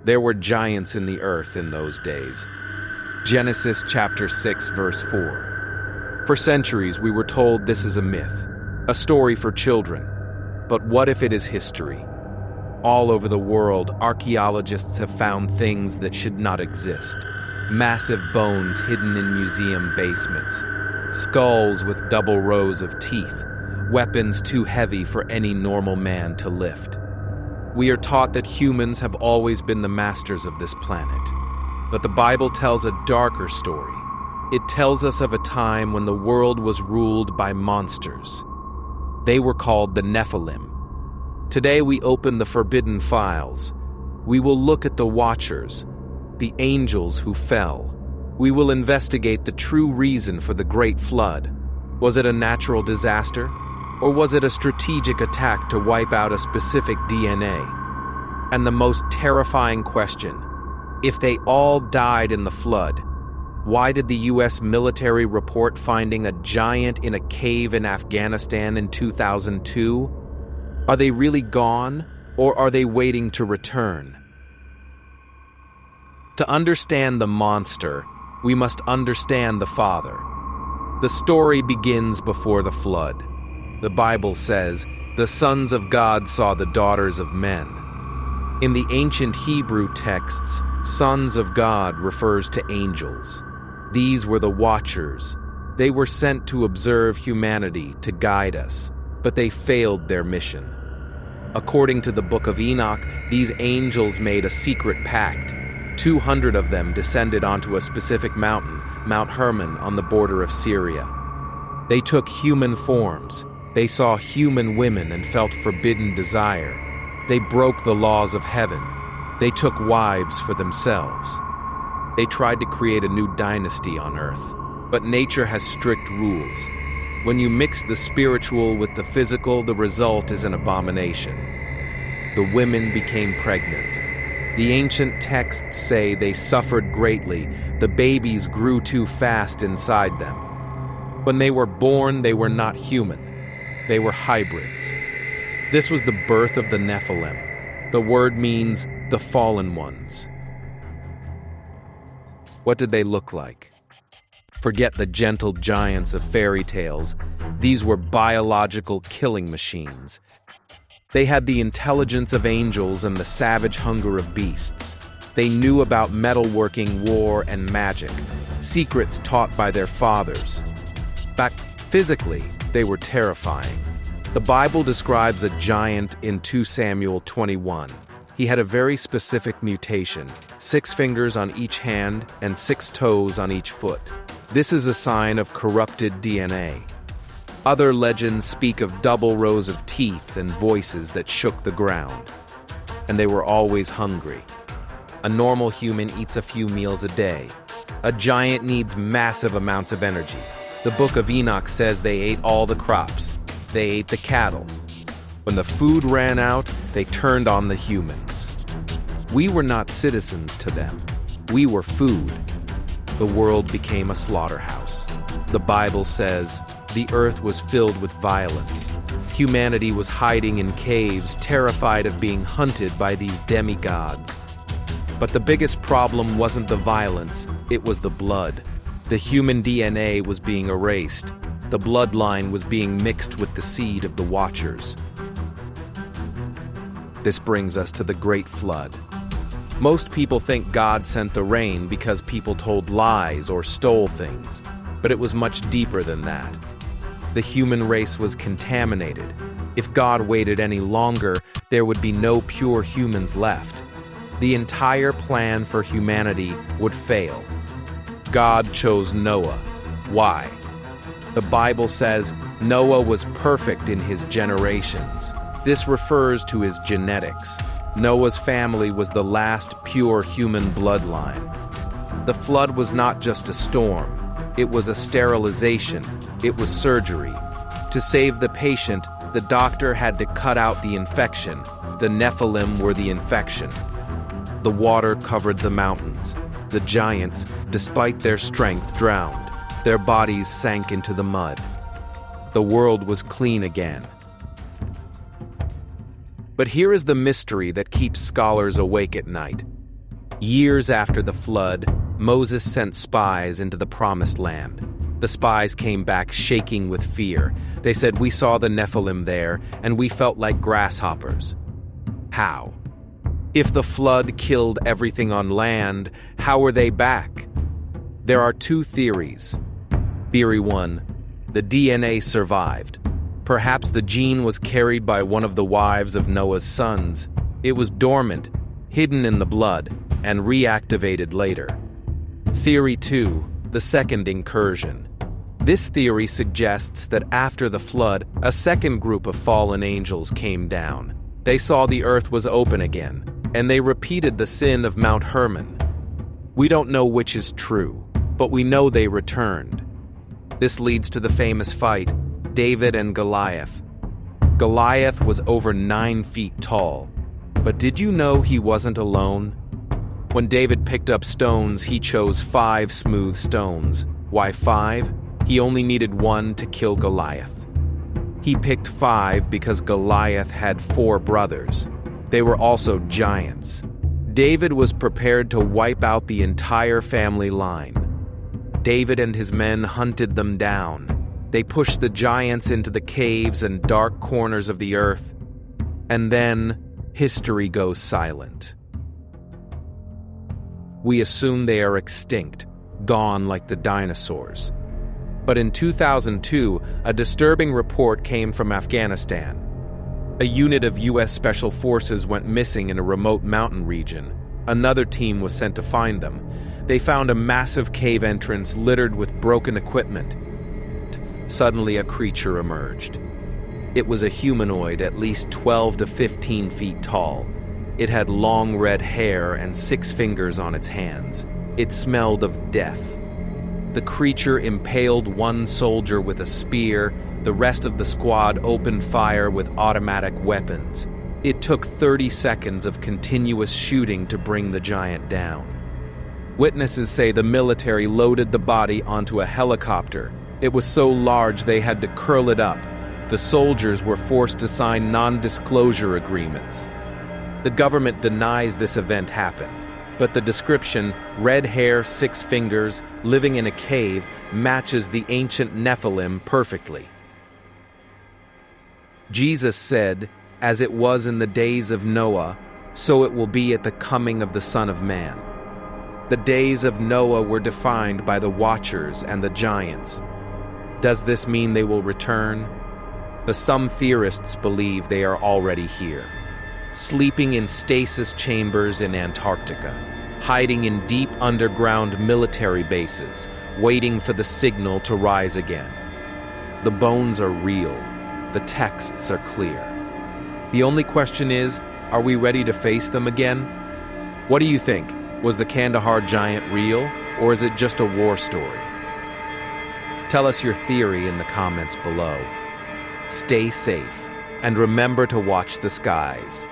There were giants in the earth in those days. Genesis chapter 6, verse 4. For centuries, we were told this is a myth, a story for children. But what if it is history? All over the world, archaeologists have found things that should not exist. Massive bones hidden in museum basements, skulls with double rows of teeth, weapons too heavy for any normal man to lift. We are taught that humans have always been the masters of this planet. But the Bible tells a darker story. It tells us of a time when the world was ruled by monsters. They were called the Nephilim. Today we open the forbidden files. We will look at the Watchers, the angels who fell. We will investigate the true reason for the Great Flood. Was it a natural disaster? Or was it a strategic attack to wipe out a specific DNA? And the most terrifying question, if they all died in the flood, why did the U.S. military report finding a giant in a cave in Afghanistan in 2002? Are they really gone, or are they waiting to return? To understand the monster, we must understand the Father. The story begins before the flood. The Bible says, "The sons of God saw the daughters of men." In the ancient Hebrew texts, sons of God refers to angels. These were the Watchers. They were sent to observe humanity, to guide us, but they failed their mission. According to the Book of Enoch, these angels made a secret pact. 200 of them descended onto a specific mountain, Mount Hermon, on the border of Syria. They took human forms. They saw human women and felt forbidden desire. They broke the laws of heaven. They took wives for themselves. They tried to create a new dynasty on earth. But nature has strict rules. When you mix the spiritual with the physical, the result is an abomination. The women became pregnant. The ancient texts say they suffered greatly. The babies grew too fast inside them. When they were born, they were not human. They were hybrids. This was the birth of the Nephilim. The word means the fallen ones. What did they look like? Forget the gentle giants of fairy tales. These were biological killing machines. They had the intelligence of angels and the savage hunger of beasts. They knew about metalworking, war, and magic, secrets taught by their fathers. But physically, they were terrifying. The Bible describes a giant in 2 Samuel 21. He had a very specific mutation, 6 fingers on each hand and 6 toes on each foot. This is a sign of corrupted DNA. Other legends speak of double rows of teeth and voices that shook the ground. And they were always hungry. A normal human eats a few meals a day. A giant needs massive amounts of energy. The Book of Enoch says they ate all the crops. They ate the cattle. When the food ran out, they turned on the humans. We were not citizens to them. We were food. The world became a slaughterhouse. The Bible says, the earth was filled with violence. Humanity was hiding in caves, terrified of being hunted by these demigods. But the biggest problem wasn't the violence, it was the blood. The human DNA was being erased. The bloodline was being mixed with the seed of the Watchers. This brings us to the Great Flood. Most people think God sent the rain because people told lies or stole things, but it was much deeper than that. The human race was contaminated. If God waited any longer, there would be no pure humans left. The entire plan for humanity would fail. God chose Noah. Why? The Bible says Noah was perfect in his generations. This refers to his genetics. Noah's family was the last pure human bloodline. The flood was not just a storm. It was a sterilization. It was surgery. To save the patient, the doctor had to cut out the infection. The Nephilim were the infection. The water covered the mountains. The giants, despite their strength, drowned. Their bodies sank into the mud. The world was clean again. But here is the mystery that keeps scholars awake at night. Years after the flood, Moses sent spies into the Promised Land. The spies came back shaking with fear. They said, "We saw the Nephilim there, and we felt like grasshoppers." How? If the flood killed everything on land, how were they back? There are two theories. Theory 1, the DNA survived. Perhaps the gene was carried by one of the wives of Noah's sons. It was dormant, hidden in the blood, and reactivated later. Theory 2, the second incursion. This theory suggests that after the flood, a second group of fallen angels came down. They saw the earth was open again, and they repeated the sin of Mount Hermon. We don't know which is true, but we know they returned. This leads to the famous fight, David and Goliath. Goliath was over 9 feet tall, but did you know he wasn't alone? When David picked up stones, he chose 5 smooth stones. Why 5? He only needed 1 to kill Goliath. He picked 5 because Goliath had 4 brothers. They were also giants. David was prepared to wipe out the entire family line. David and his men hunted them down. They pushed the giants into the caves and dark corners of the earth. And then, history goes silent. We assume they are extinct, gone like the dinosaurs. But in 2002, a disturbing report came from Afghanistan. A unit of U.S. Special Forces went missing in a remote mountain region. Another team was sent to find them. They found a massive cave entrance littered with broken equipment. Suddenly, a creature emerged. It was a humanoid at least 12 to 15 feet tall. It had long red hair and 6 fingers on its hands. It smelled of death. The creature impaled one soldier with a spear. The rest of the squad opened fire with automatic weapons. It took 30 seconds of continuous shooting to bring the giant down. Witnesses say the military loaded the body onto a helicopter. It was so large they had to curl it up. The soldiers were forced to sign non-disclosure agreements. The government denies this event happened, but the description, red hair, 6 fingers, living in a cave, matches the ancient Nephilim perfectly. Jesus said, "As it was in the days of Noah, so it will be at the coming of the Son of Man." The days of Noah were defined by the Watchers and the giants. Does this mean they will return? Some theorists believe they are already here, sleeping in stasis chambers in Antarctica, hiding in deep underground military bases, waiting for the signal to rise again. The bones are real. The texts are clear. The only question is, are we ready to face them again? What do you think? Was the Kandahar giant real, or is it just a war story? Tell us your theory in the comments below. Stay safe, and remember to watch the skies.